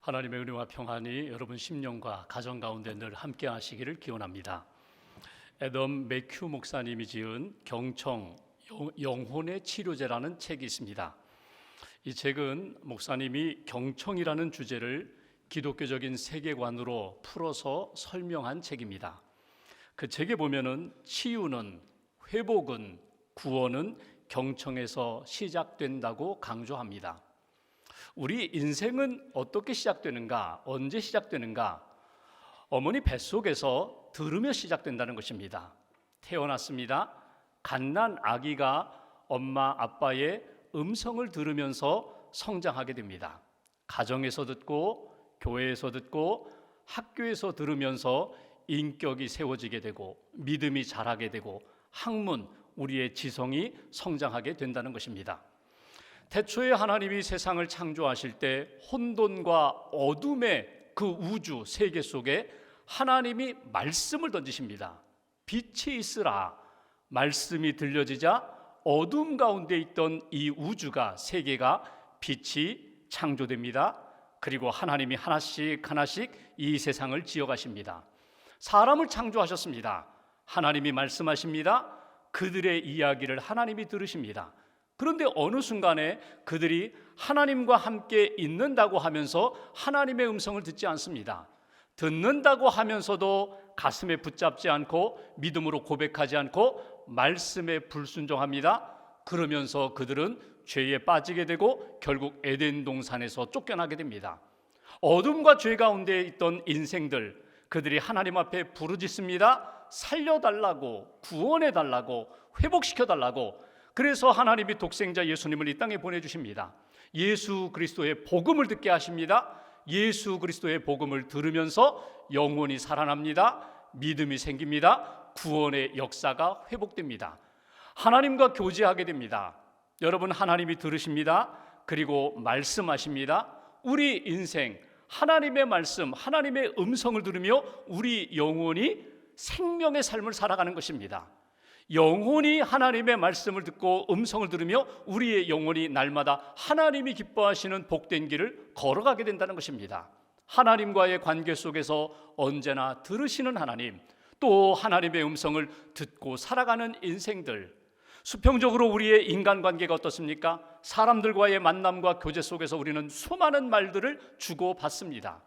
하나님의 은혜와 평안이 여러분 심령과 가정 가운데 늘 함께 하시기를 기원합니다. 애덤 맥큐 목사님이 지은 경청 영혼의 치료제라는 책이 있습니다. 이 책은 목사님이 경청이라는 주제를 기독교적인 세계관으로 풀어서 설명한 책입니다. 그 책에 보면은 치유는, 회복은, 구원은 경청에서 시작된다고 강조합니다. 우리 인생은 어떻게 시작되는가, 언제 시작되는가? 어머니 뱃속에서 들으며 시작된다는 것입니다. 태어났습니다. 갓난 아기가 엄마 아빠의 음성을 들으면서 성장하게 됩니다. 가정에서 듣고, 교회에서 듣고, 학교에서 들으면서 인격이 세워지게 되고, 믿음이 자라게 되고, 학문, 우리의 지성이 성장하게 된다는 것입니다. 태초에 하나님이 세상을 창조하실 때 혼돈과 어둠의 그 우주 세계 속에 하나님이 말씀을 던지십니다. 빛이 있으라. 말씀이 들려지자 어둠 가운데 있던 이 우주가, 세계가 빛이 창조됩니다. 그리고 하나님이 하나씩 하나씩 이 세상을 지어가십니다. 사람을 창조하셨습니다. 하나님이 말씀하십니다. 그들의 이야기를 하나님이 들으십니다. 그런데 어느 순간에 그들이 하나님과 함께 있는다고 하면서 하나님의 음성을 듣지 않습니다. 듣는다고 하면서도 가슴에 붙잡지 않고 믿음으로 고백하지 않고 말씀에 불순종합니다. 그러면서 그들은 죄에 빠지게 되고 결국 에덴 동산에서 쫓겨나게 됩니다. 어둠과 죄 가운데 있던 인생들, 그들이 하나님 앞에 부르짖습니다. 살려달라고, 구원해달라고, 회복시켜달라고. 그래서 하나님이 독생자 예수님을 이 땅에 보내주십니다. 예수 그리스도의 복음을 듣게 하십니다. 예수 그리스도의 복음을 들으면서 영혼이 살아납니다. 믿음이 생깁니다. 구원의 역사가 회복됩니다. 하나님과 교제하게 됩니다. 여러분, 하나님이 들으십니다. 그리고 말씀하십니다. 우리 인생 하나님의 말씀, 하나님의 음성을 들으며 우리 영혼이 생명의 삶을 살아가는 것입니다. 영혼이 하나님의 말씀을 듣고 음성을 들으며 우리의 영혼이 날마다 하나님이 기뻐하시는 복된 길을 걸어가게 된다는 것입니다. 하나님과의 관계 속에서 언제나 들으시는 하나님, 또 하나님의 음성을 듣고 살아가는 인생들, 수평적으로 우리의 인간관계가 어떻습니까? 사람들과의 만남과 교제 속에서 우리는 수많은 말들을 주고받습니다.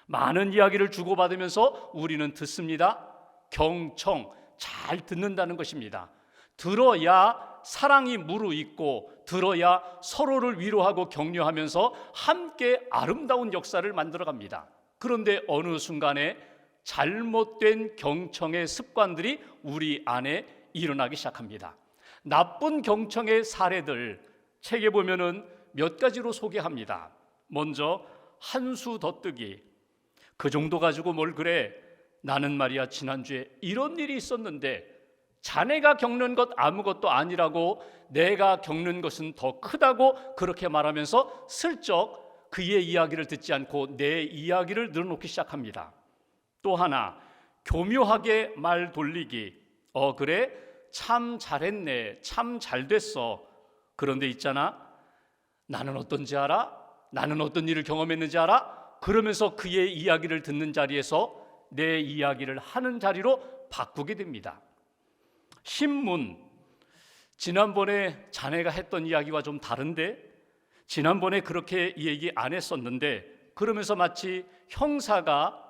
많은 이야기를 주고받으면서 우리는 듣습니다. 경청, 잘 듣는다는 것입니다. 들어야 사랑이 무르익고, 들어야 서로를 위로하고 격려하면서 함께 아름다운 역사를 만들어갑니다. 그런데 어느 순간에 잘못된 경청의 습관들이 우리 안에 일어나기 시작합니다. 나쁜 경청의 사례들 책에 보면은 몇 가지로 소개합니다. 먼저 한수 덧뜨기. 그 정도 가지고 뭘 그래? 나는 말이야 지난주에 이런 일이 있었는데 자네가 겪는 것 아무것도 아니라고, 내가 겪는 것은 더 크다고 그렇게 말하면서 슬쩍 그의 이야기를 듣지 않고 내 이야기를 늘어놓기 시작합니다. 또 하나, 교묘하게 말 돌리기. 그래? 참 잘했네. 참 잘됐어. 그런데 있잖아, 나는 어떤지 알아? 나는 어떤 일을 경험했는지 알아? 그러면서 그의 이야기를 듣는 자리에서 내 이야기를 하는 자리로 바꾸게 됩니다. 신문, 지난번에 자네가 했던 이야기와 좀 다른데, 지난번에 그렇게 얘기 안 했었는데, 그러면서 마치 형사가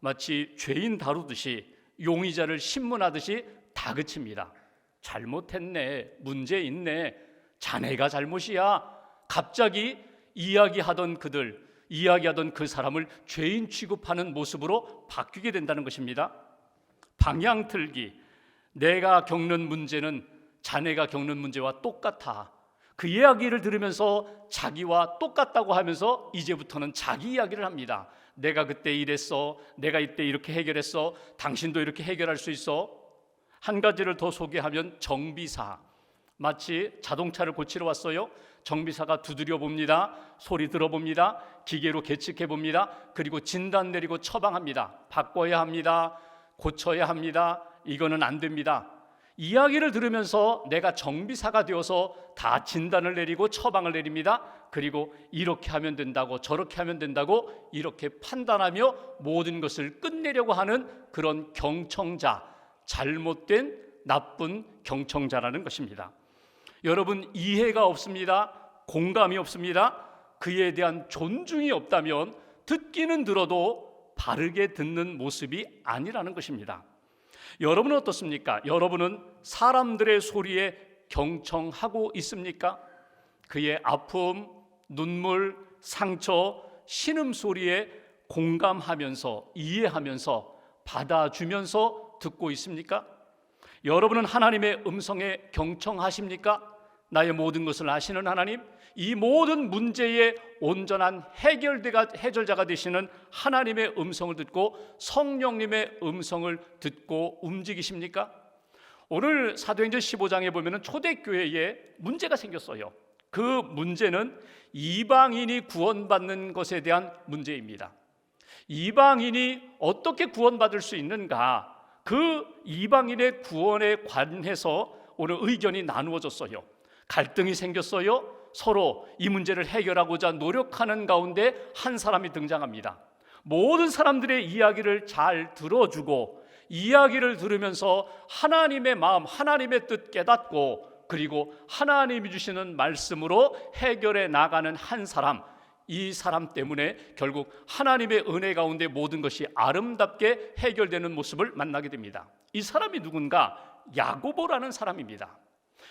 마치 죄인 다루듯이 용의자를 신문하듯이 다그칩니다. 잘못했네, 문제 있네, 자네가 잘못이야. 갑자기 이야기하던 그 사람을 죄인 취급하는 모습으로 바뀌게 된다는 것입니다. 방향 틀기. 내가 겪는 문제는 자네가 겪는 문제와 똑같아. 그 이야기를 들으면서 자기와 똑같다고 하면서 이제부터는 자기 이야기를 합니다. 내가 그때 이랬어, 내가 이때 이렇게 해결했어, 당신도 이렇게 해결할 수 있어. 한 가지를 더 소개하면 정비사. 마치 자동차를 고치러 왔어요. 정비사가 두드려 봅니다. 소리 들어봅니다. 기계로 계측해 봅니다. 그리고 진단 내리고 처방합니다. 바꿔야 합니다. 고쳐야 합니다. 이거는 안 됩니다. 이야기를 들으면서 내가 정비사가 되어서 다 진단을 내리고 처방을 내립니다. 그리고 이렇게 하면 된다고 저렇게 하면 된다고 이렇게 판단하며 모든 것을 끝내려고 하는 그런 경청자, 잘못된 나쁜 경청자라는 것입니다. 여러분, 이해가 없습니다. 공감이 없습니다. 그에 대한 존중이 없다면 듣기는 들어도 바르게 듣는 모습이 아니라는 것입니다. 여러분은 어떻습니까? 여러분은 사람들의 소리에 경청하고 있습니까? 그의 아픔, 눈물, 상처, 신음소리에 공감하면서 이해하면서 받아주면서 듣고 있습니까? 여러분은 하나님의 음성에 경청하십니까? 나의 모든 것을 아시는 하나님, 이 모든 문제의 온전한 해결자가 되시는 하나님의 음성을 듣고 성령님의 음성을 듣고 움직이십니까? 오늘 사도행전 15장에 보면 초대교회에 문제가 생겼어요. 그 문제는 이방인이 구원받는 것에 대한 문제입니다. 이방인이 어떻게 구원받을 수 있는가? 그 이방인의 구원에 관해서 오늘 의견이 나누어졌어요. 갈등이 생겼어요. 서로 이 문제를 해결하고자 노력하는 가운데 한 사람이 등장합니다. 모든 사람들의 이야기를 잘 들어주고 이야기를 들으면서 하나님의 마음, 하나님의 뜻 깨닫고 그리고 하나님이 주시는 말씀으로 해결해 나가는 한 사람, 이 사람 때문에 결국 하나님의 은혜 가운데 모든 것이 아름답게 해결되는 모습을 만나게 됩니다. 이 사람이 누군가? 야고보라는 사람입니다.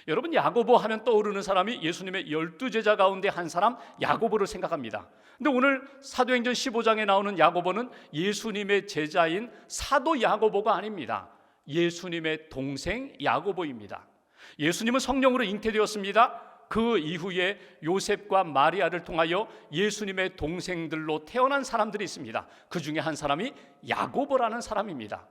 여러분, 야고보 하면 떠오르는 사람이 예수님의 12제자 가운데 한 사람 야고보를 생각합니다. 근데 오늘 사도행전 15장에 나오는 야고보는 예수님의 제자인 사도 야고보가 아닙니다. 예수님의 동생 야고보입니다. 예수님은 성령으로 잉태되었습니다. 그 이후에 요셉과 마리아를 통하여 예수님의 동생들로 태어난 사람들이 있습니다. 그 중에 한 사람이 야고보라는 사람입니다.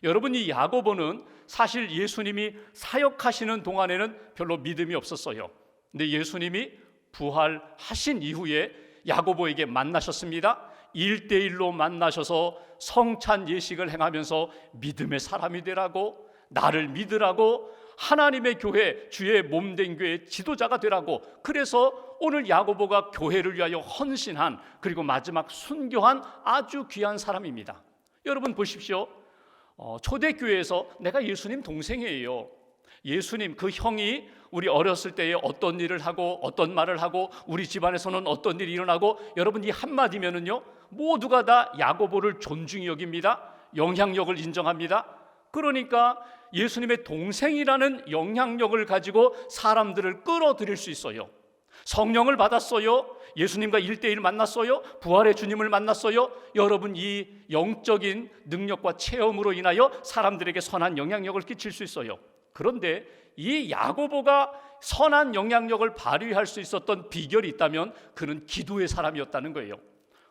여러분, 이 야고보는 사실 예수님이 사역하시는 동안에는 별로 믿음이 없었어요. 근데 예수님이 부활하신 이후에 야고보에게 만나셨습니다. 1대1로 만나셔서 성찬 예식을 행하면서 믿음의 사람이 되라고, 나를 믿으라고, 하나님의 교회, 주의 몸된 교회의 지도자가 되라고. 그래서 오늘 야고보가 교회를 위하여 헌신한, 그리고 마지막 순교한 아주 귀한 사람입니다. 여러분 보십시오. 초대교회에서 내가 예수님 동생이에요. 예수님 그 형이 우리 어렸을 때에 어떤 일을 하고 어떤 말을 하고 우리 집안에서는 어떤 일이 일어나고, 여러분 이 한마디면은요 모두가 다 야고보를 존중히 여깁니다. 영향력을 인정합니다. 그러니까 예수님의 동생이라는 영향력을 가지고 사람들을 끌어들일 수 있어요. 성령을 받았어요. 예수님과 1대1 만났어요. 부활의 주님을 만났어요. 여러분, 이 영적인 능력과 체험으로 인하여 사람들에게 선한 영향력을 끼칠 수 있어요. 그런데 이 야고보가 선한 영향력을 발휘할 수 있었던 비결이 있다면 그는 기도의 사람이었다는 거예요.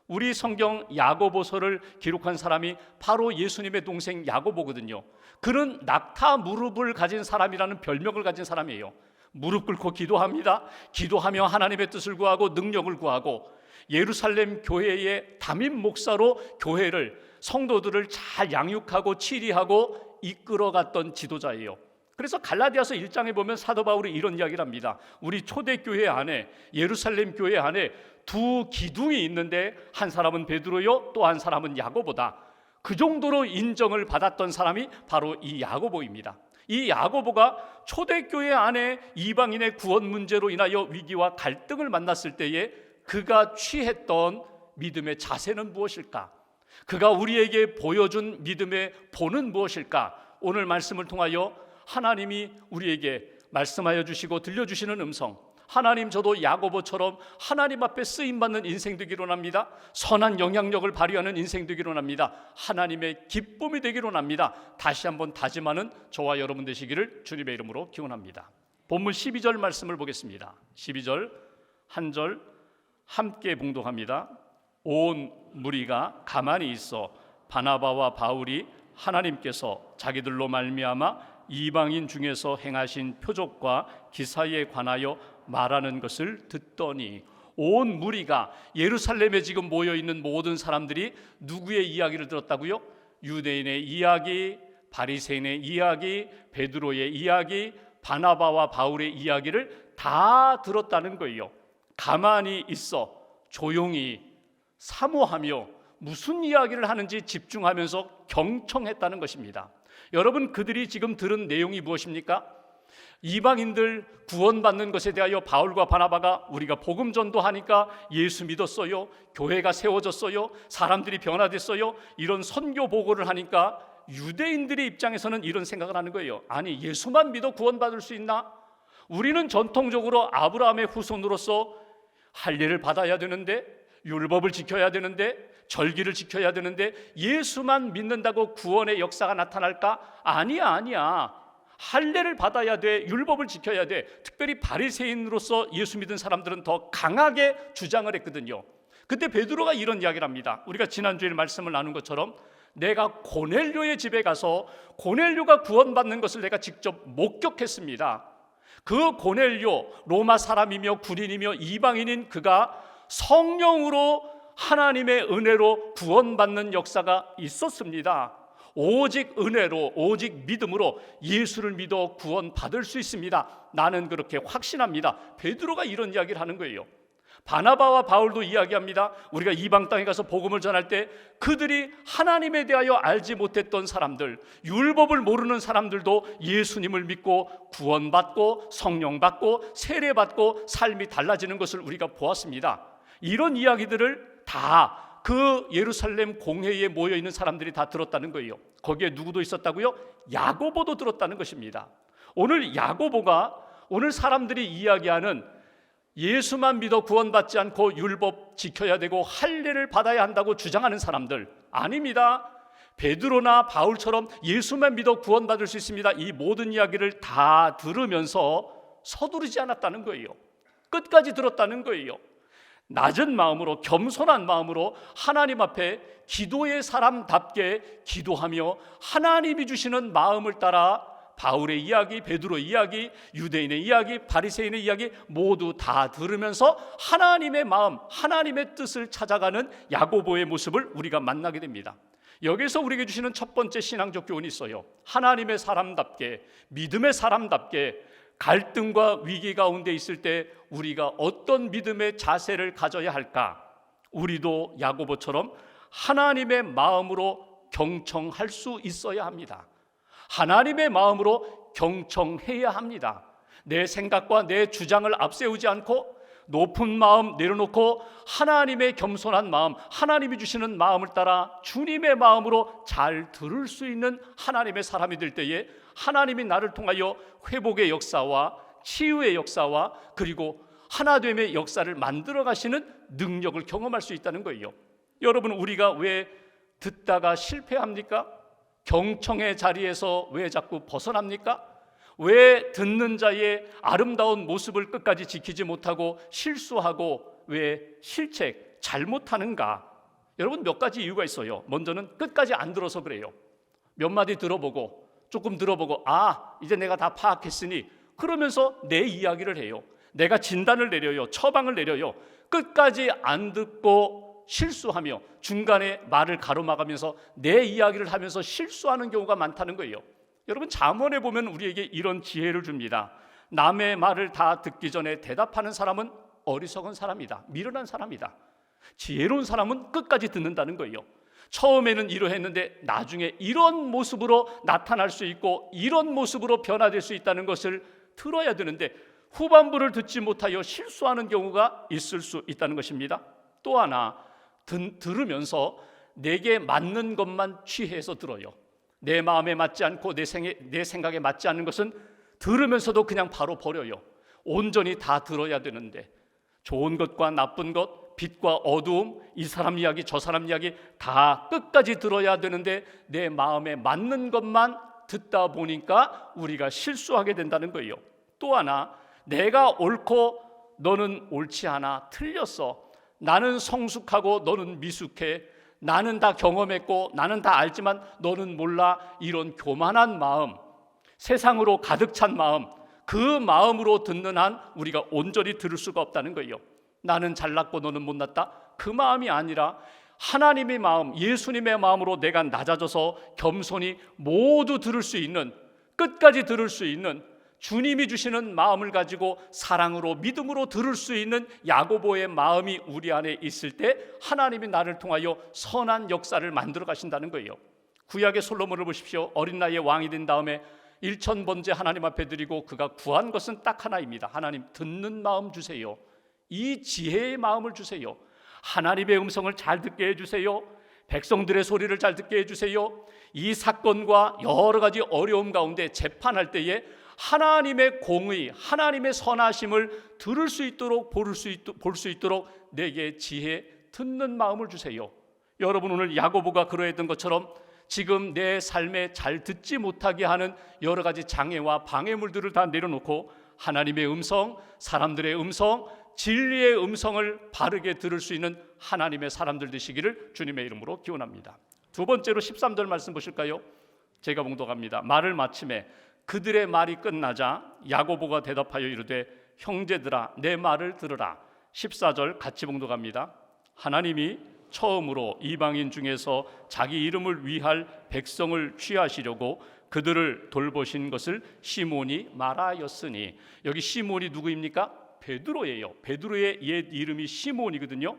우리 성경 야고보서를 기록한 사람이 바로 예수님의 동생 야고보거든요. 그는 낙타 무릎을 가진 사람이라는 별명을 가진 사람이에요. 무릎 꿇고 기도합니다. 기도하며 하나님의 뜻을 구하고 능력을 구하고, 예루살렘 교회의 담임 목사로 교회를, 성도들을 잘 양육하고 치리하고 이끌어갔던 지도자예요. 그래서 갈라디아서 1장에 보면 사도 바울이 이런 이야기를 합니다. 우리 초대교회 안에, 예루살렘 교회 안에 두 기둥이 있는데 한 사람은 베드로요, 또 한 사람은 야고보다. 그 정도로 인정을 받았던 사람이 바로 이 야고보입니다. 이 야고보가 초대교회 안에 이방인의 구원 문제로 인하여 위기와 갈등을 만났을 때에 그가 취했던 믿음의 자세는 무엇일까? 그가 우리에게 보여준 믿음의 본은 무엇일까? 오늘 말씀을 통하여 하나님이 우리에게 말씀하여 주시고 들려주시는 음성, 하나님, 저도 야고보처럼 하나님 앞에 쓰임받는 인생 되기로 합니다. 선한 영향력을 발휘하는 인생 되기로 합니다. 하나님의 기쁨이 되기로 합니다. 다시 한번 다짐하는 저와 여러분 되시기를 주님의 이름으로 기원합니다. 본문 12절 말씀을 보겠습니다. 12절 한 절 함께 봉독합니다. 온 무리가 가만히 있어 바나바와 바울이 하나님께서 자기들로 말미암아 이방인 중에서 행하신 표적과 기사에 관하여 말하는 것을 듣더니, 온 무리가, 예루살렘에 지금 모여있는 모든 사람들이 누구의 이야기를 들었다고요? 유대인의 이야기, 바리새인의 이야기, 베드로의 이야기, 바나바와 바울의 이야기를 다 들었다는 거예요. 가만히 있어 조용히 사모하며 무슨 이야기를 하는지 집중하면서 경청했다는 것입니다. 여러분, 그들이 지금 들은 내용이 무엇입니까? 이방인들 구원받는 것에 대하여 바울과 바나바가 우리가 복음 전도하니까 예수 믿었어요, 교회가 세워졌어요, 사람들이 변화됐어요, 이런 선교 보고를 하니까 유대인들의 입장에서는 이런 생각을 하는 거예요. 아니, 예수만 믿어 구원받을 수 있나? 우리는 전통적으로 아브라함의 후손으로서 할례를 받아야 되는데, 율법을 지켜야 되는데, 절기를 지켜야 되는데, 예수만 믿는다고 구원의 역사가 나타날까? 아니야. 할례를 받아야 돼, 율법을 지켜야 돼. 특별히 바리새인으로서 예수 믿은 사람들은 더 강하게 주장을 했거든요. 그때 베드로가 이런 이야기를 합니다. 우리가 지난주에 말씀을 나눈 것처럼 내가 고넬료의 집에 가서 고넬료가 구원받는 것을 내가 직접 목격했습니다. 그 고넬료, 로마 사람이며 군인이며 이방인인 그가 성령으로 하나님의 은혜로 구원받는 역사가 있었습니다. 오직 은혜로, 오직 믿음으로 예수를 믿어 구원받을 수 있습니다. 나는 그렇게 확신합니다. 베드로가 이런 이야기를 하는 거예요. 바나바와 바울도 이야기합니다. 우리가 이방 땅에 가서 복음을 전할 때 그들이 하나님에 대하여 알지 못했던 사람들, 율법을 모르는 사람들도 예수님을 믿고 구원받고 성령받고 세례받고 삶이 달라지는 것을 우리가 보았습니다. 이런 이야기들을 다 그 예루살렘 공회에 모여있는 사람들이 다 들었다는 거예요. 거기에 누구도 있었다고요? 야고보도 들었다는 것입니다. 오늘 야고보가 오늘 사람들이 이야기하는 예수만 믿어 구원받지 않고 율법 지켜야 되고 할례를 받아야 한다고 주장하는 사람들 아닙니다. 베드로나 바울처럼 예수만 믿어 구원받을 수 있습니다. 이 모든 이야기를 다 들으면서 서두르지 않았다는 거예요. 끝까지 들었다는 거예요. 낮은 마음으로, 겸손한 마음으로 하나님 앞에 기도의 사람답게 기도하며 하나님이 주시는 마음을 따라 바울의 이야기, 베드로의 이야기, 유대인의 이야기, 바리새인의 이야기 모두 다 들으면서 하나님의 마음, 하나님의 뜻을 찾아가는 야고보의 모습을 우리가 만나게 됩니다. 여기서 우리에게 주시는 첫 번째 신앙적 교훈이 있어요. 하나님의 사람답게, 믿음의 사람답게 갈등과 위기 가운데 있을 때 우리가 어떤 믿음의 자세를 가져야 할까? 우리도 야고보처럼 하나님의 마음으로 경청할 수 있어야 합니다. 하나님의 마음으로 경청해야 합니다. 내 생각과 내 주장을 앞세우지 않고 높은 마음 내려놓고 하나님의 겸손한 마음, 하나님이 주시는 마음을 따라 주님의 마음으로 잘 들을 수 있는 하나님의 사람이 될 때에 하나님이 나를 통하여 회복의 역사와 치유의 역사와 그리고 하나됨의 역사를 만들어 가시는 능력을 경험할 수 있다는 거예요. 여러분, 우리가 왜 듣다가 실패합니까? 경청의 자리에서 왜 자꾸 벗어납니까? 왜 듣는 자의 아름다운 모습을 끝까지 지키지 못하고 실수하고 왜 실책, 잘못하는가? 여러분, 몇 가지 이유가 있어요. 먼저는 끝까지 안 들어서 그래요. 몇 마디 들어보고 조금 들어보고 이제 내가 다 파악했으니 그러면서 내 이야기를 해요. 내가 진단을 내려요. 처방을 내려요. 끝까지 안 듣고 실수하며 중간에 말을 가로막으면서 내 이야기를 하면서 실수하는 경우가 많다는 거예요. 여러분, 잠언에 보면 우리에게 이런 지혜를 줍니다. 남의 말을 다 듣기 전에 대답하는 사람은 어리석은 사람이다. 미련한 사람이다. 지혜로운 사람은 끝까지 듣는다는 거예요. 처음에는 이러했는데 나중에 이런 모습으로 나타날 수 있고 이런 모습으로 변화될 수 있다는 것을 들어야 되는데 후반부를 듣지 못하여 실수하는 경우가 있을 수 있다는 것입니다. 또 하나, 들으면서 내게 맞는 것만 취해서 들어요. 내 마음에 맞지 않고 내 생각에 맞지 않는 것은 들으면서도 그냥 바로 버려요. 온전히 다 들어야 되는데 좋은 것과 나쁜 것, 빛과 어두움, 이 사람 이야기 저 사람 이야기 다 끝까지 들어야 되는데 내 마음에 맞는 것만 듣다 보니까 우리가 실수하게 된다는 거예요. 또 하나, 내가 옳고 너는 옳지 않아, 틀렸어. 나는 성숙하고 너는 미숙해. 나는 다 경험했고 나는 다 알지만 너는 몰라. 이런 교만한 마음, 세상으로 가득 찬 마음, 그 마음으로 듣는 한 우리가 온전히 들을 수가 없다는 거예요. 나는 잘났고 너는 못났다, 그 마음이 아니라 하나님의 마음, 예수님의 마음으로 내가 낮아져서 겸손히 모두 들을 수 있는, 끝까지 들을 수 있는 주님이 주시는 마음을 가지고 사랑으로 믿음으로 들을 수 있는 야고보의 마음이 우리 안에 있을 때 하나님이 나를 통하여 선한 역사를 만들어 가신다는 거예요. 구약의 솔로몬을 보십시오. 어린 나이에 왕이 된 다음에 일천번제 하나님 앞에 드리고 그가 구한 것은 딱 하나입니다. 하나님, 듣는 마음 주세요. 이 지혜의 마음을 주세요. 하나님의 음성을 잘 듣게 해주세요. 백성들의 소리를 잘 듣게 해주세요. 이 사건과 여러 가지 어려움 가운데 재판할 때에 하나님의 공의, 하나님의 선하심을 들을 수 있도록 볼 수 있도록 내게 지혜, 듣는 마음을 주세요. 여러분, 오늘 야고보가 그러했던 것처럼 지금 내 삶에 잘 듣지 못하게 하는 여러 가지 장애와 방해물들을 다 내려놓고 하나님의 음성, 사람들의 음성, 진리의 음성을 바르게 들을 수 있는 하나님의 사람들 되시기를 주님의 이름으로 기원합니다. 두 번째로 13절 말씀 보실까요? 제가 봉독합니다. 말을 마침에 그들의 말이 끝나자 야고보가 대답하여 이르되 형제들아 내 말을 들으라. 14절 같이 봉독합니다. 하나님이 처음으로 이방인 중에서 자기 이름을 위할 백성을 취하시려고 그들을 돌보신 것을 시몬이 말하였으니, 여기 시몬이 누구입니까? 베드로예요. 베드로의 옛 이름이 시몬이거든요.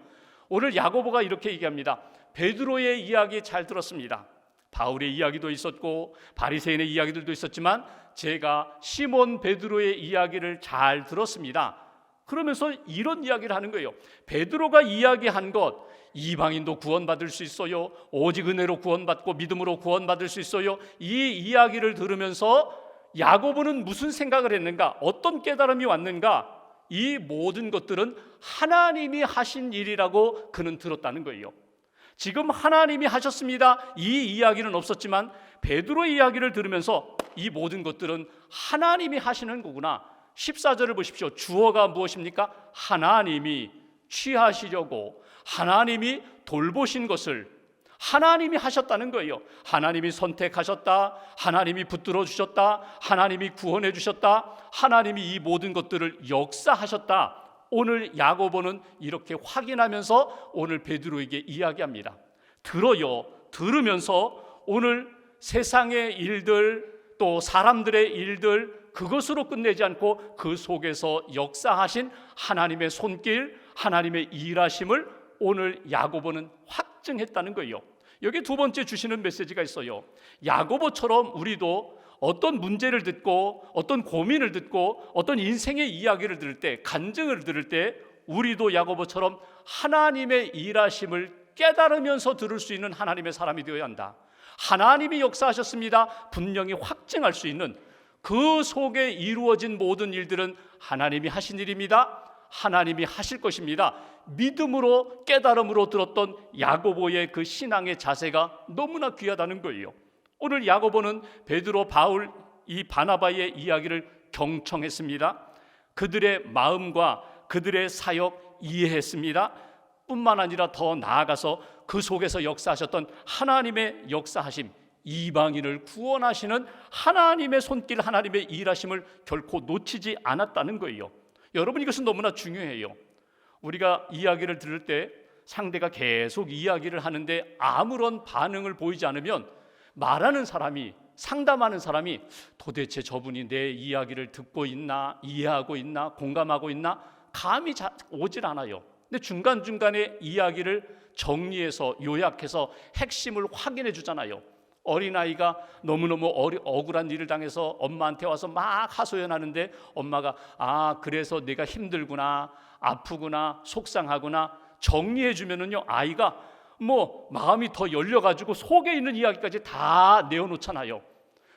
오늘 야고보가 이렇게 얘기합니다. 베드로의 이야기 잘 들었습니다. 바울의 이야기도 있었고 바리새인의 이야기들도 있었지만 제가 시몬 베드로의 이야기를 잘 들었습니다. 그러면서 이런 이야기를 하는 거예요. 베드로가 이야기한 것, 이방인도 구원받을 수 있어요. 오직 은혜로 구원받고 믿음으로 구원받을 수 있어요. 이 이야기를 들으면서 야고보는 무슨 생각을 했는가? 어떤 깨달음이 왔는가? 이 모든 것들은 하나님이 하신 일이라고 그는 들었다는 거예요. 지금 하나님이 하셨습니다. 이 이야기는 없었지만 베드로의 이야기를 들으면서 이 모든 것들은 하나님이 하시는 거구나. 14절을 보십시오. 주어가 무엇입니까? 하나님이 취하시려고, 하나님이 돌보신 것을 하나님이 하셨다는 거예요. 하나님이 선택하셨다, 하나님이 붙들어 주셨다, 하나님이 구원해 주셨다, 하나님이 이 모든 것들을 역사하셨다. 오늘 야고보는 이렇게 확인하면서 오늘 베드로에게 이야기합니다. 들어요. 들으면서 오늘 세상의 일들, 또 사람들의 일들, 그것으로 끝내지 않고 그 속에서 역사하신 하나님의 손길, 하나님의 일하심을 오늘 야고보는 확증했다는 거예요. 여기 두 번째 주시는 메시지가 있어요. 야고보처럼 우리도 어떤 문제를 듣고 어떤 고민을 듣고 어떤 인생의 이야기를 들을 때, 간증을 들을 때 우리도 야고보처럼 하나님의 일하심을 깨달으면서 들을 수 있는 하나님의 사람이 되어야 한다. 하나님이 역사하셨습니다. 분명히 확증할 수 있는, 그 속에 이루어진 모든 일들은 하나님이 하신 일입니다. 하나님이 하실 것입니다. 믿음으로, 깨달음으로 들었던 야고보의 그 신앙의 자세가 너무나 귀하다는 거예요. 오늘 야고보는 베드로, 바울, 이 바나바의 이야기를 경청했습니다. 그들의 마음과 그들의 사역 이해했습니다. 뿐만 아니라 더 나아가서 그 속에서 역사하셨던 하나님의 역사하심, 이방인을 구원하시는 하나님의 손길, 하나님의 일하심을 결코 놓치지 않았다는 거예요. 여러분, 이것은 너무나 중요해요. 우리가 이야기를 들을 때 상대가 계속 이야기를 하는데 아무런 반응을 보이지 않으면 말하는 사람이, 상담하는 사람이 도대체 저분이 내 이야기를 듣고 있나, 이해하고 있나, 공감하고 있나 감이 오질 않아요. 근데 중간중간에 이야기를 정리해서 요약해서 핵심을 확인해 주잖아요. 어린아이가 너무너무 억울한 일을 당해서 엄마한테 와서 막 하소연하는데 엄마가 그래서 내가 힘들구나, 아프구나, 속상하구나 정리해 주면은요, 아이가 마음이 더 열려가지고 속에 있는 이야기까지 다 내어놓잖아요.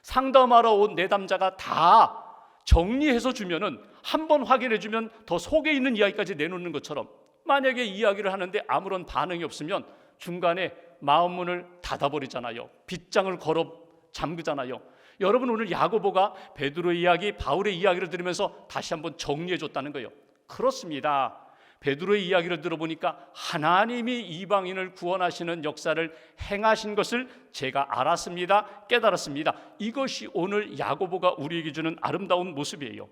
상담하러 온 내담자가 다 정리해서 주면은, 한번 확인해 주면 더 속에 있는 이야기까지 내놓는 것처럼, 만약에 이야기를 하는데 아무런 반응이 없으면 중간에 마음문을 닫아버리잖아요. 빗장을 걸어 잠그잖아요. 여러분, 오늘 야고보가 베드로의 이야기, 바울의 이야기를 들으면서 다시 한번 정리해 줬다는 거예요. 그렇습니다. 베드로의 이야기를 들어보니까 하나님이 이방인을 구원하시는 역사를 행하신 것을 제가 알았습니다. 깨달았습니다. 이것이 오늘 야고보가 우리에게 주는 아름다운 모습이에요.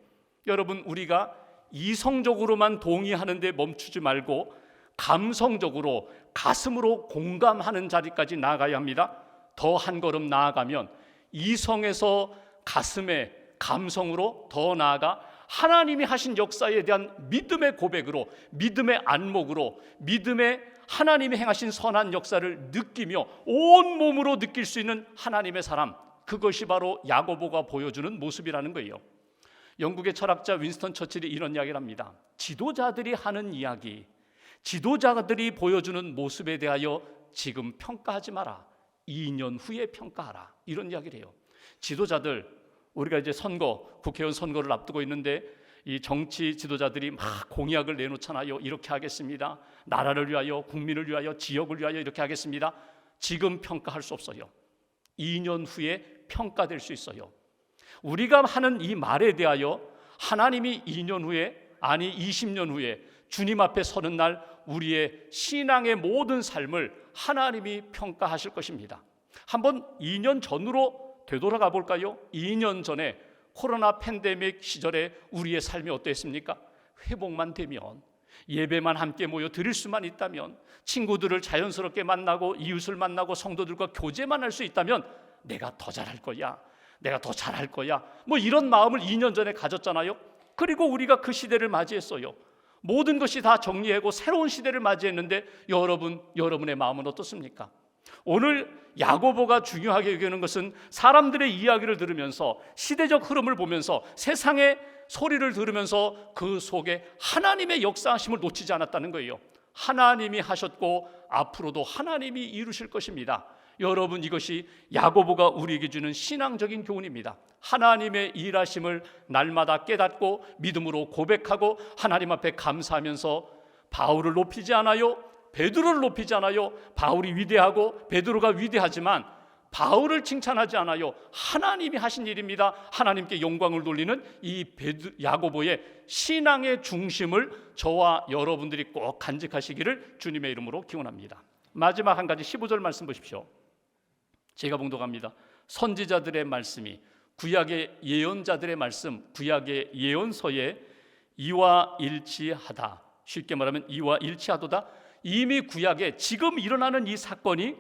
여러분, 우리가 이성적으로만 동의하는 데 멈추지 말고 감성적으로 가슴으로 공감하는 자리까지 나아가야 합니다. 더 한 걸음 나아가면 이성에서 가슴에 감성으로 더 나아가 하나님이 하신 역사에 대한 믿음의 고백으로, 믿음의 안목으로, 믿음의 하나님이 행하신 선한 역사를 느끼며 온 몸으로 느낄 수 있는 하나님의 사람, 그것이 바로 야고보가 보여주는 모습이라는 거예요. 영국의 철학자 윈스턴 처칠이 이런 이야기를 합니다. 지도자들이 하는 이야기, 지도자들이 보여주는 모습에 대하여 지금 평가하지 마라. 2년 후에 평가하라. 이런 이야기를 해요. 지도자들, 우리가 이제 국회의원 선거를 앞두고 있는데 이 정치 지도자들이 막 공약을 내놓잖아요. 이렇게 하겠습니다. 나라를 위하여, 국민을 위하여, 지역을 위하여 이렇게 하겠습니다. 지금 평가할 수 없어요. 2년 후에 평가될 수 있어요. 우리가 하는 이 말에 대하여 하나님이 2년 후에, 아니 20년 후에 주님 앞에 서는 날 우리의 신앙의 모든 삶을 하나님이 평가하실 것입니다. 한번 2년 전으로 되돌아가 볼까요? 2년 전에 코로나 팬데믹 시절에 우리의 삶이 어땠습니까? 회복만 되면, 예배만 함께 모여 드릴 수만 있다면, 친구들을 자연스럽게 만나고 이웃을 만나고 성도들과 교제만 할 수 있다면 내가 더 잘할 거야, 내가 더 잘할 거야, 뭐 이런 마음을 2년 전에 가졌잖아요. 그리고 우리가 그 시대를 맞이했어요. 모든 것이 다 정리하고 새로운 시대를 맞이했는데 여러분의 마음은 어떻습니까? 오늘 야고보가 중요하게 여기는 것은 사람들의 이야기를 들으면서, 시대적 흐름을 보면서, 세상의 소리를 들으면서 그 속에 하나님의 역사하심을 놓치지 않았다는 거예요. 하나님이 하셨고 앞으로도 하나님이 이루실 것입니다. 여러분, 이것이 야고보가 우리에게 주는 신앙적인 교훈입니다. 하나님의 일하심을 날마다 깨닫고 믿음으로 고백하고 하나님 앞에 감사하면서, 바울을 높이지 않아요, 베드로를 높이지 않아요. 바울이 위대하고 베드로가 위대하지만 바울을 칭찬하지 않아요. 하나님이 하신 일입니다. 하나님께 영광을 돌리는 이 야고보의 신앙의 중심을 저와 여러분들이 꼭 간직하시기를 주님의 이름으로 기원합니다. 마지막 한 가지 15절 말씀 보십시오. 제가 봉독합니다. 선지자들의 말씀이, 구약의 예언자들의 말씀, 구약의 예언서에 이와 일치하다. 쉽게 말하면 이와 일치하도다. 이미 구약에 지금 일어나는 이 사건이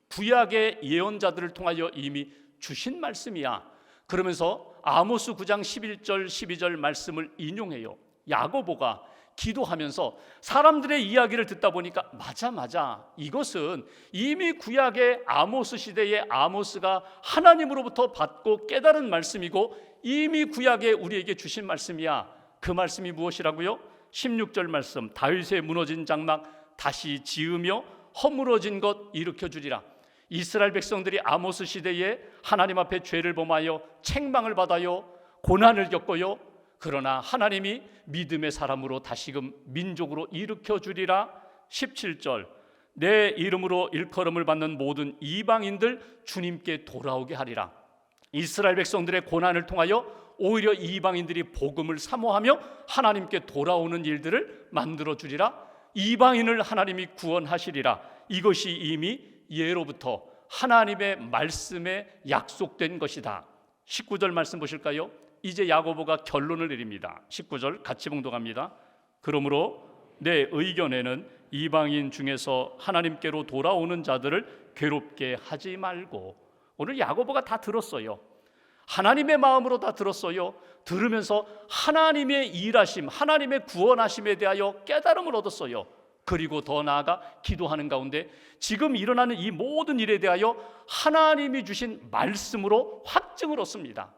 구약의 예언자들을 통하여 이미 주신 말씀이야. 그러면서 아모스 9장 11절 12절 말씀을 인용해요. 야고보가 기도하면서 사람들의 이야기를 듣다 보니까 맞아, 이것은 이미 구약의 아모스 시대의 아모스가 하나님으로부터 받고 깨달은 말씀이고 이미 구약에 우리에게 주신 말씀이야. 그 말씀이 무엇이라고요? 16절 말씀, 다윗의 무너진 장막 다시 지으며 허물어진 것 일으켜주리라. 이스라엘 백성들이 아모스 시대에 하나님 앞에 죄를 범하여 책망을 받아요, 고난을 겪어요. 그러나 하나님이 믿음의 사람으로 다시금 민족으로 일으켜주리라. 17절, 내 이름으로 일컬음을 받는 모든 이방인들 주님께 돌아오게 하리라. 이스라엘 백성들의 고난을 통하여 오히려 이방인들이 복음을 사모하며 하나님께 돌아오는 일들을 만들어주리라. 이방인을 하나님이 구원하시리라. 이것이 이미 예로부터 하나님의 말씀에 약속된 것이다. 19절 말씀 보실까요? 이제 야고보가 결론을 내립니다. 19절 같이 봉독합니다. 그러므로 내 의견에는 이방인 중에서 하나님께로 돌아오는 자들을 괴롭게 하지 말고. 오늘 야고보가 다 들었어요. 하나님의 마음으로 다 들었어요. 들으면서 하나님의 일하심, 하나님의 구원하심에 대하여 깨달음을 얻었어요. 그리고 더 나아가 기도하는 가운데 지금 일어나는 이 모든 일에 대하여 하나님이 주신 말씀으로 확증을 얻습니다.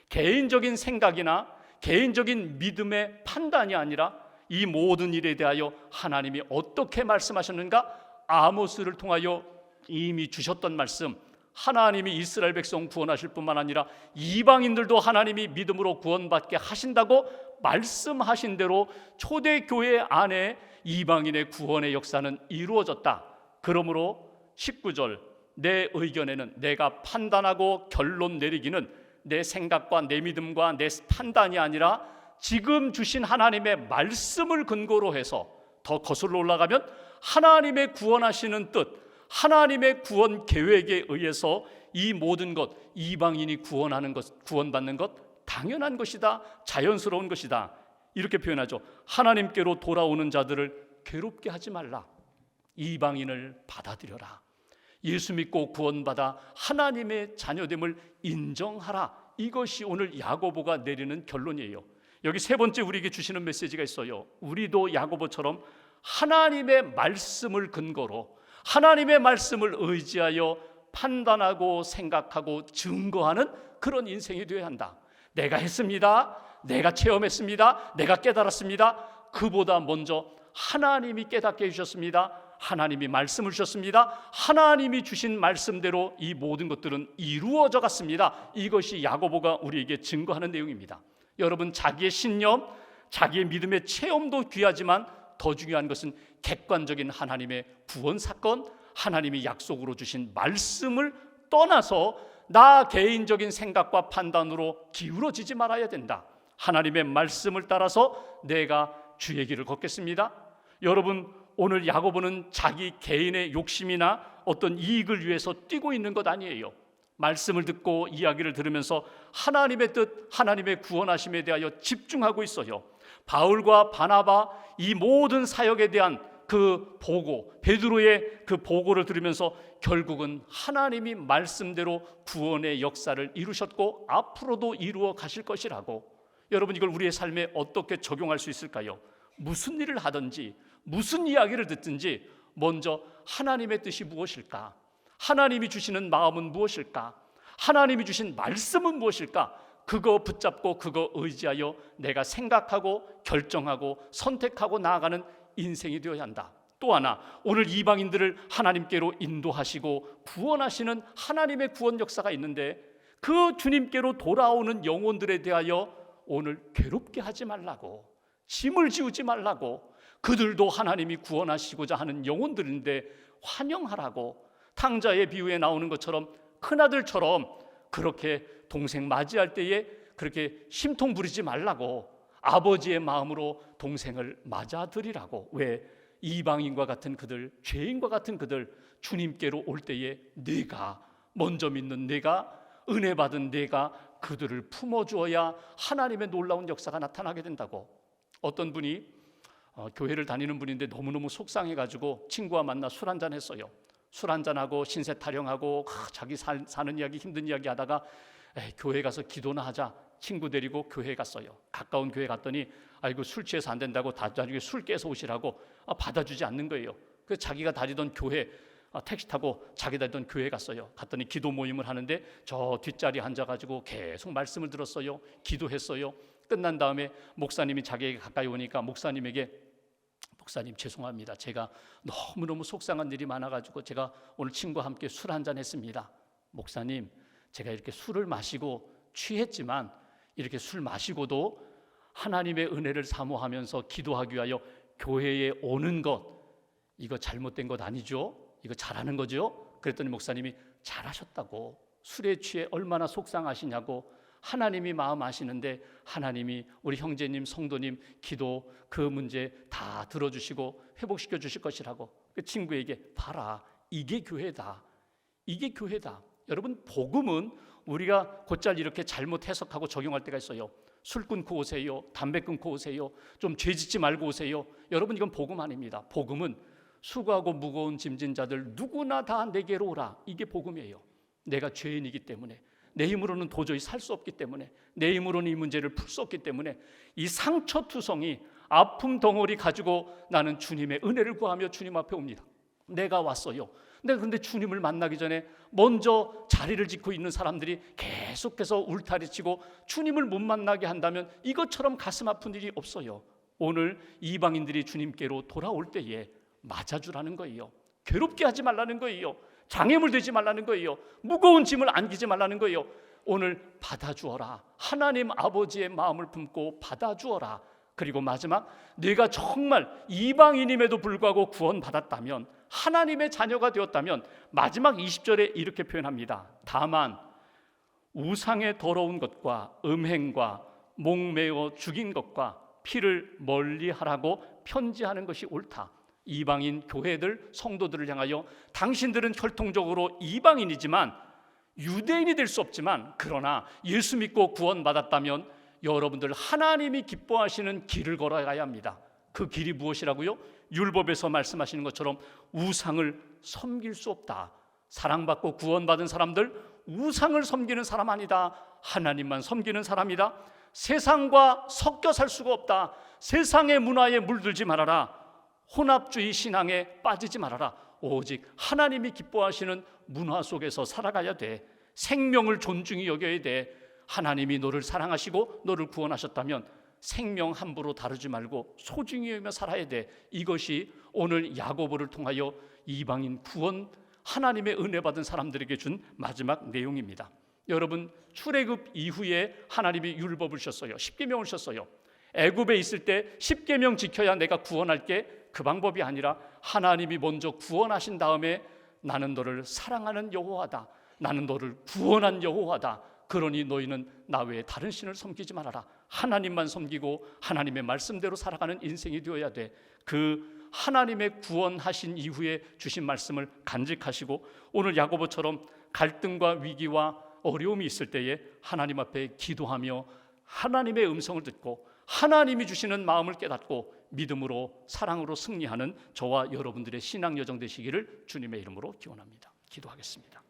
개인적인 생각이나 개인적인 믿음의 판단이 아니라 이 모든 일에 대하여 하나님이 어떻게 말씀하셨는가, 아모스를 통하여 이미 주셨던 말씀, 하나님이 이스라엘 백성 구원하실 뿐만 아니라 이방인들도 하나님이 믿음으로 구원받게 하신다고 말씀하신 대로 초대교회 안에 이방인의 구원의 역사는 이루어졌다. 그러므로 19절, 내 의견에는, 내가 판단하고 결론 내리기는 내 생각과 내 믿음과 내 판단이 아니라 지금 주신 하나님의 말씀을 근거로 해서 더 거슬러 올라가면 하나님의 구원하시는 뜻, 하나님의 구원 계획에 의해서 이 모든 것, 이방인이 구원하는 것, 구원받는 것 당연한 것이다, 자연스러운 것이다, 이렇게 표현하죠. 하나님께로 돌아오는 자들을 괴롭게 하지 말라. 이방인을 받아들여라. 예수 믿고 구원받아 하나님의 자녀됨을 인정하라. 이것이 오늘 야고보가 내리는 결론이에요. 여기 세 번째 우리에게 주시는 메시지가 있어요. 우리도 야고보처럼 하나님의 말씀을 근거로, 하나님의 말씀을 의지하여 판단하고 생각하고 증거하는 그런 인생이 되어야 한다. 내가 했습니다, 내가 체험했습니다, 내가 깨달았습니다. 그보다 먼저 하나님이 깨닫게 해주셨습니다. 하나님이 말씀을 주셨습니다. 하나님이 주신 말씀대로 이 모든 것들은 이루어져 갔습니다. 이것이 야고보가 우리에게 증거하는 내용입니다. 여러분, 자기의 신념, 자기의 믿음의 체험도 귀하지만 더 중요한 것은 객관적인 하나님의 구원 사건, 하나님이 약속으로 주신 말씀을 떠나서 나 개인적인 생각과 판단으로 기울어지지 말아야 된다. 하나님의 말씀을 따라서 내가 주의 길을 걷겠습니다. 여러분, 오늘 야고보는 자기 개인의 욕심이나 어떤 이익을 위해서 뛰고 있는 것 아니에요. 말씀을 듣고 이야기를 들으면서 하나님의 뜻, 하나님의 구원하심에 대하여 집중하고 있어요. 바울과 바나바 이 모든 사역에 대한 그 보고, 베드로의 그 보고를 들으면서 결국은 하나님이 말씀대로 구원의 역사를 이루셨고 앞으로도 이루어 가실 것이라고. 여러분, 이걸 우리의 삶에 어떻게 적용할 수 있을까요? 무슨 일을 하든지 무슨 이야기를 듣든지 먼저 하나님의 뜻이 무엇일까? 하나님이 주시는 마음은 무엇일까? 하나님이 주신 말씀은 무엇일까? 그거 붙잡고 그거 의지하여 내가 생각하고 결정하고 선택하고 나아가는 인생이 되어야 한다. 또 하나, 오늘 이방인들을 하나님께로 인도하시고 구원하시는 하나님의 구원 역사가 있는데 그 주님께로 돌아오는 영혼들에 대하여 오늘 괴롭게 하지 말라고, 짐을 지우지 말라고, 그들도 하나님이 구원하시고자 하는 영혼들인데 환영하라고. 탕자의 비유에 나오는 것처럼 큰아들처럼 그렇게 동생 맞이할 때에 그렇게 심통 부리지 말라고, 아버지의 마음으로 동생을 맞아들이라고. 왜? 이방인과 같은 그들, 죄인과 같은 그들, 주님께로 올 때에 내가 먼저 믿는, 내가 은혜 받은 내가 그들을 품어주어야 하나님의 놀라운 역사가 나타나게 된다고. 어떤 분이 교회를 다니는 분인데 너무너무 속상해가지고 친구와 만나 술 한잔 했어요. 술 한잔하고 신세 타령하고 자기 사는 이야기, 힘든 이야기 하다가 교회 가서 기도나 하자. 친구 데리고 교회 갔어요. 가까운 교회 갔더니 아이고 술 취해서 안 된다고 나중에 술 깨서 오시라고 받아주지 않는 거예요. 그래서 자기가 다니던 교회 택시 타고 자기 다니던 교회 갔어요. 갔더니 기도 모임을 하는데 저 뒷자리에 앉아가지고 계속 말씀을 들었어요. 기도했어요. 끝난 다음에 목사님이 자기에게 가까이 오니까 목사님에게 목사님 죄송합니다. 제가 너무너무 속상한 일이 많아가지고 제가 오늘 친구와 함께 술 한잔 했습니다. 목사님, 제가 이렇게 술을 마시고 취했지만 이렇게 술 마시고도 하나님의 은혜를 사모하면서 기도하기 위하여 교회에 오는 것, 이거 잘못된 것 아니죠? 이거 잘하는 거죠? 그랬더니 목사님이 잘하셨다고. 술에 취해 얼마나 속상하시냐고. 하나님이 마음 아시는데 하나님이 우리 형제님, 성도님 기도 그 문제 다 들어주시고 회복시켜 주실 것이라고. 그 친구에게 봐라, 이게 교회다. 이게 교회다. 여러분, 복음은 우리가 곧잘 이렇게 잘못 해석하고 적용할 때가 있어요. 술 끊고 오세요, 담배 끊고 오세요, 좀 죄 짓지 말고 오세요. 여러분, 이건 복음 아닙니다. 복음은 수고하고 무거운 짐진 자들 누구나 다 내게로 오라. 이게 복음이에요. 내가 죄인이기 때문에, 내 힘으로는 도저히 살 수 없기 때문에, 내 힘으로는 이 문제를 풀 수 없기 때문에 이 상처투성이 아픔 덩어리 가지고 나는 주님의 은혜를 구하며 주님 앞에 옵니다. 내가 왔어요. 근데 주님을 만나기 전에 먼저 자리를 짓고 있는 사람들이 계속해서 울타리치고 주님을 못 만나게 한다면 이것처럼 가슴 아픈 일이 없어요. 오늘 이방인들이 주님께로 돌아올 때에 맞아주라는 거예요. 괴롭게 하지 말라는 거예요. 장애물 되지 말라는 거예요. 무거운 짐을 안기지 말라는 거예요. 오늘 받아주어라. 하나님 아버지의 마음을 품고 받아주어라. 그리고 마지막, 내가 정말 이방인임에도 불구하고 구원받았다면, 하나님의 자녀가 되었다면 마지막 20절에 이렇게 표현합니다. 다만 우상의 더러운 것과 음행과 목매어 죽인 것과 피를 멀리하라고 편지하는 것이 옳다. 이방인 교회들, 성도들을 향하여 당신들은 혈통적으로 이방인이지만 유대인이 될 수 없지만 그러나 예수 믿고 구원받았다면 여러분들 하나님이 기뻐하시는 길을 걸어가야 합니다. 그 길이 무엇이라고요? 율법에서 말씀하시는 것처럼 우상을 섬길 수 없다. 사랑받고 구원받은 사람들, 우상을 섬기는 사람 아니다. 하나님만 섬기는 사람이다. 세상과 섞여 살 수가 없다. 세상의 문화에 물들지 말아라. 혼합주의 신앙에 빠지지 말아라. 오직 하나님이 기뻐하시는 문화 속에서 살아가야 돼. 생명을 존중히 여겨야 돼. 하나님이 너를 사랑하시고 너를 구원하셨다면 생명 함부로 다루지 말고 소중히 여기며 살아야 돼. 이것이 오늘 야고보를 통하여 이방인 구원, 하나님의 은혜 받은 사람들에게 준 마지막 내용입니다. 여러분, 출애굽 이후에 하나님이 율법을 주셨어요. 십계명을 주셨어요. 애굽에 있을 때 십계명 지켜야 내가 구원할게, 그 방법이 아니라 하나님이 먼저 구원하신 다음에 나는 너를 사랑하는 여호와다, 나는 너를 구원한 여호와다, 그러니 너희는 나 외에 다른 신을 섬기지 말아라. 하나님만 섬기고 하나님의 말씀대로 살아가는 인생이 되어야 돼. 그 하나님의 구원하신 이후에 주신 말씀을 간직하시고 오늘 야고보처럼 갈등과 위기와 어려움이 있을 때에 하나님 앞에 기도하며 하나님의 음성을 듣고 하나님이 주시는 마음을 깨닫고 믿음으로 사랑으로 승리하는 저와 여러분들의 신앙 여정 되시기를 주님의 이름으로 기원합니다. 기도하겠습니다.